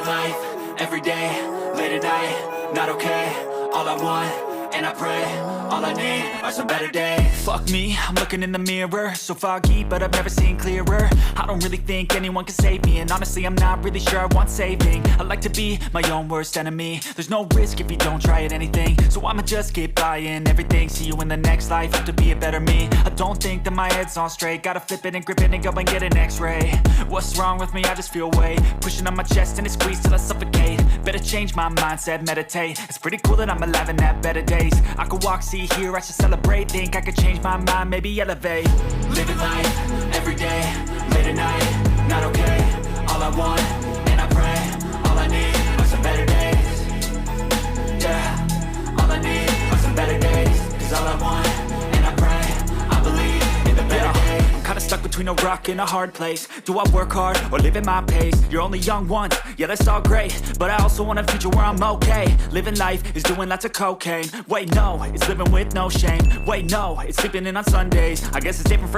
life, every day, late at night, not okay. All I want, and I pray, all I need are some better days. Fuck me, I'm looking in the mirror, so foggy, but I've never seen clearer. I don't really think anyone can save me, and honestly I'm not really sure I want saving. I like to be my own worst enemy. There's no risk if you don't try at anything, so I'ma just keep buying everything. See you in the next life, have to be a better me. I don't think that my head's on straight, gotta flip it and grip it and go and get an x-ray. What's wrong with me? I just feel weight pushing on my chest and it squeezes till I suffocate. Better change my mindset, meditate. It's pretty cool that I'm alive and have better days. I could walk, see, hear, I should celebrate. Think I could change my mind, maybe elevate. Living life, every day, late at night, not okay. All I want, and I pray, all I need are some better days. Yeah, all I need are some better days. Cause all I want, and I pray, I believe in the better days. I'm kinda stuck between a rock and a hard place. Do I work hard or live at my pace? You're only young once, yeah that's all great, but I also want a future where I'm okay. Living life is doing lots of cocaine. Wait no, it's living with no shame. Wait no, it's sleeping in on Sundays. I guess it's different for